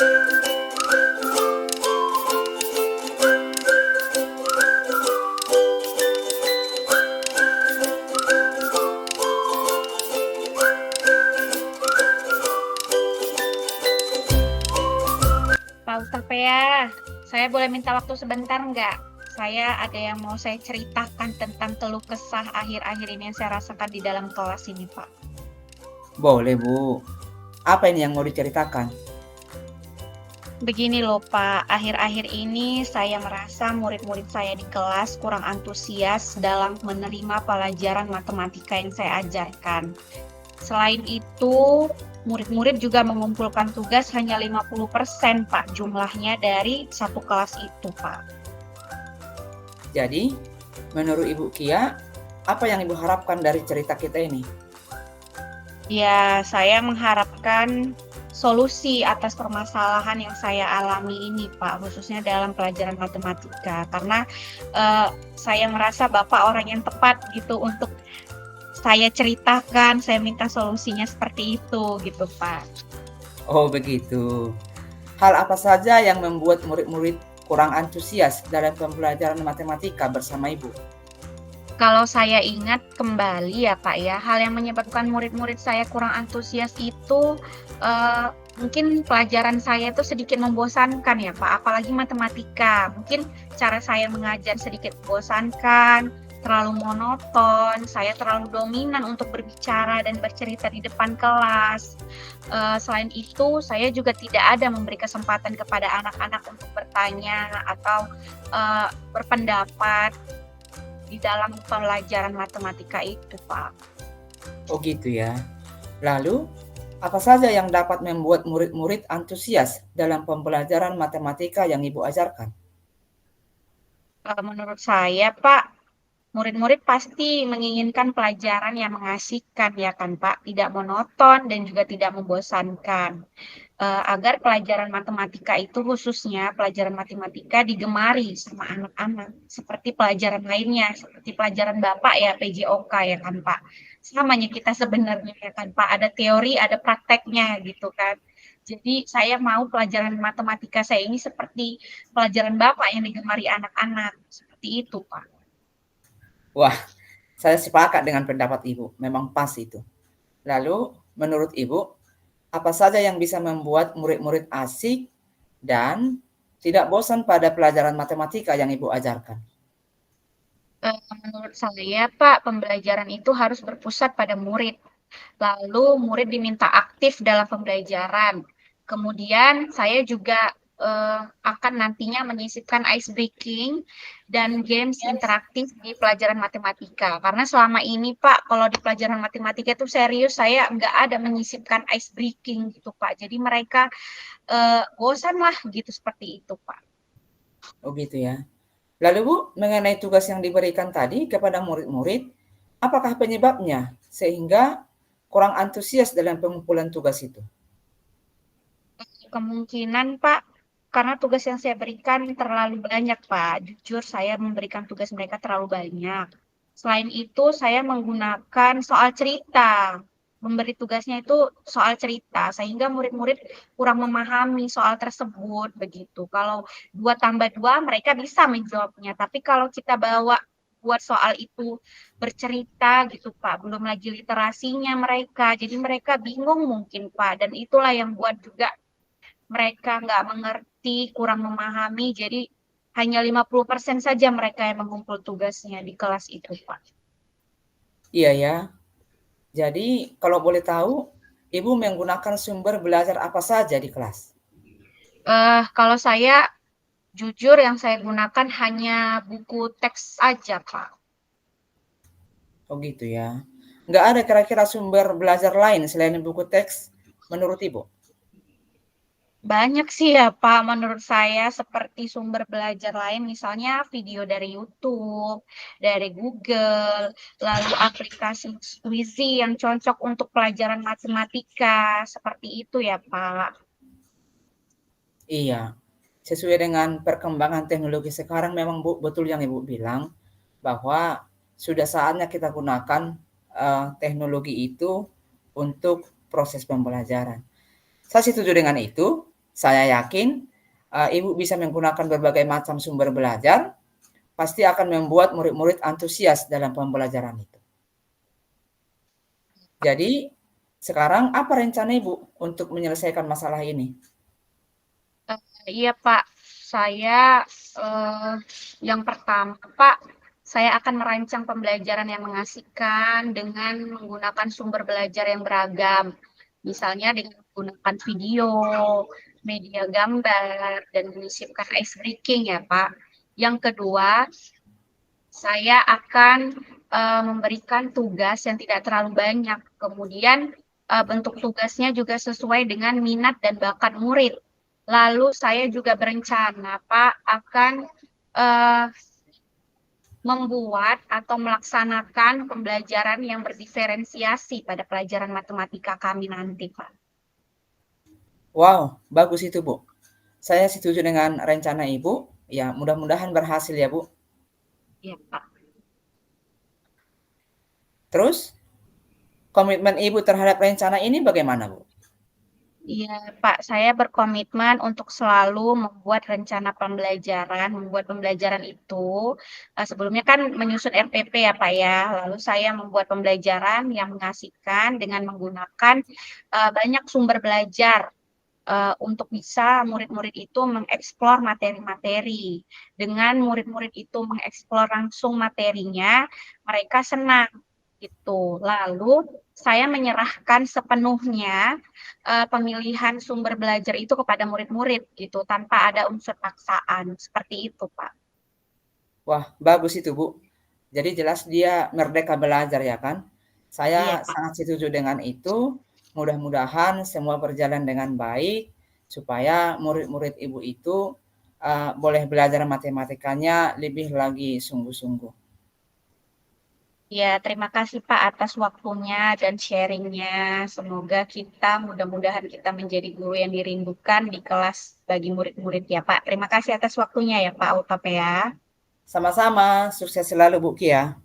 Pak Ustapea, saya boleh minta waktu sebentar nggak? Saya ada yang mau saya ceritakan tentang keluh kesah akhir-akhir ini yang saya rasakan di dalam kelas ini, Pak. Boleh, Bu. Apa ini yang mau diceritakan? Begini loh, Pak. Akhir-akhir ini saya merasa murid-murid saya di kelas kurang antusias dalam menerima pelajaran matematika yang saya ajarkan. Selain itu, murid-murid juga mengumpulkan tugas hanya 50% Pak, jumlahnya dari satu kelas itu, Pak. Jadi, menurut Ibu Kia, apa yang Ibu harapkan dari cerita kita ini? Ya, saya mengharapkan solusi atas permasalahan yang saya alami ini, Pak, khususnya dalam pelajaran matematika. Karena saya merasa Bapak orang yang tepat gitu untuk saya ceritakan, saya minta solusinya seperti itu gitu, Pak. Oh, begitu. Hal apa saja yang membuat murid-murid kurang antusias dalam pembelajaran matematika bersama Ibu? Kalau saya ingat kembali ya Pak ya, hal yang menyebabkan murid-murid saya kurang antusias itu mungkin pelajaran saya itu sedikit membosankan ya Pak, apalagi matematika. Mungkin cara saya mengajar sedikit membosankan, terlalu monoton, saya terlalu dominan untuk berbicara dan bercerita di depan kelas. Selain itu, saya juga tidak ada memberi kesempatan kepada anak-anak untuk bertanya atau berpendapat di dalam pelajaran matematika itu, Pak. Oh, gitu ya. Lalu, apa saja yang dapat membuat murid-murid antusias dalam pembelajaran matematika yang Ibu ajarkan? Menurut saya, Pak, murid-murid pasti menginginkan pelajaran yang mengasihkan ya kan, Pak, tidak monoton dan juga tidak membosankan. Agar pelajaran matematika itu khususnya pelajaran matematika digemari sama anak-anak seperti pelajaran lainnya, seperti pelajaran Bapak ya PJOK ya kan Pak. Samanya kita sebenarnya ya kan Pak, ada teori, ada prakteknya gitu kan. Jadi saya mau pelajaran matematika saya ini seperti pelajaran Bapak yang digemari anak-anak, seperti itu Pak. Wah, saya sepakat dengan pendapat Ibu, memang pas itu. Lalu, menurut Ibu, apa saja yang bisa membuat murid-murid asik dan tidak bosan pada pelajaran matematika yang Ibu ajarkan? Menurut saya Pak, pembelajaran itu harus berpusat pada murid. Lalu murid diminta aktif dalam pembelajaran. Kemudian saya juga akan nantinya menyisipkan ice breaking dan games interaktif di pelajaran matematika. Karena selama ini Pak, kalau di pelajaran matematika itu serius saya nggak ada menyisipkan ice breaking gitu Pak. Jadi mereka bosan lah gitu seperti itu Pak. Oh gitu ya. Lalu Bu, mengenai tugas yang diberikan tadi kepada murid-murid, apakah penyebabnya sehingga kurang antusias dalam pengumpulan tugas itu? Kemungkinan Pak, karena tugas yang saya berikan terlalu banyak Pak. Jujur saya memberikan tugas mereka terlalu banyak. Selain itu saya menggunakan soal cerita. Memberi tugasnya itu soal cerita, sehingga murid-murid kurang memahami soal tersebut begitu. Kalau 2 tambah 2 mereka bisa menjawabnya, tapi kalau kita bawa buat soal itu bercerita gitu Pak, belum lagi literasinya mereka, jadi mereka bingung mungkin Pak, dan itulah yang buat juga mereka nggak mengerti, kurang memahami, jadi hanya 50% saja mereka yang mengumpul tugasnya di kelas itu, Pak. Iya ya. Jadi kalau boleh tahu, Ibu menggunakan sumber belajar apa saja di kelas? Kalau saya jujur yang saya gunakan hanya buku teks aja, Pak. Oh gitu ya. Nggak ada kira-kira sumber belajar lain selain buku teks menurut Ibu? Banyak sih ya, Pak, menurut saya seperti sumber belajar lain, misalnya video dari YouTube, dari Google, lalu aplikasi Squeezy yang cocok untuk pelajaran matematika, seperti itu ya, Pak. Iya. Sesuai dengan perkembangan teknologi sekarang memang Bu, betul yang Ibu bilang bahwa sudah saatnya kita gunakan teknologi itu untuk proses pembelajaran. Saya setuju dengan itu, Saya yakin Ibu bisa menggunakan berbagai macam sumber belajar, pasti akan membuat murid-murid antusias dalam pembelajaran itu. Jadi, sekarang apa rencana Ibu untuk menyelesaikan masalah ini? Iya Pak, saya yang pertama Pak, saya akan merancang pembelajaran yang mengasihkan dengan menggunakan sumber belajar yang beragam. Misalnya dengan menggunakan video, media gambar, dan menyisipkan ice breaking ya Pak. Yang kedua, saya akan memberikan tugas yang tidak terlalu banyak. Kemudian bentuk tugasnya juga sesuai dengan minat dan bakat murid. Lalu saya juga berencana, Pak, akan uh, membuat atau melaksanakan pembelajaran yang berdiferensiasi pada pelajaran matematika kami nanti, Pak. Wow, bagus itu Bu. Saya setuju dengan rencana Ibu. Ya, mudah-mudahan berhasil ya Bu. Iya, Pak. Terus, komitmen Ibu terhadap rencana ini bagaimana Bu? Iya, Pak, saya berkomitmen untuk selalu membuat rencana pembelajaran, membuat pembelajaran itu. Sebelumnya kan menyusun RPP ya, Pak ya. Lalu saya membuat pembelajaran yang mengasihkan dengan menggunakan banyak sumber belajar untuk bisa murid-murid itu mengeksplor materi-materi. Dengan murid-murid itu mengeksplor langsung materinya, mereka senang gitu. Lalu saya menyerahkan sepenuhnya pemilihan sumber belajar itu kepada murid-murid gitu, tanpa ada unsur paksaan. Seperti itu, Pak. Wah, bagus itu Bu. Jadi jelas dia merdeka belajar ya kan? Saya Iya, Pak. sangat setuju dengan itu. Mudah-mudahan semua berjalan dengan baik supaya murid-murid Ibu itu boleh belajar matematikanya lebih lagi sungguh-sungguh. Ya, terima kasih Pak atas waktunya dan sharingnya. Semoga kita, mudah-mudahan kita menjadi guru yang dirindukan di kelas bagi murid-murid ya Pak. Terima kasih atas waktunya ya Pak Utap ya. Sama-sama, sukses selalu Bu Kia.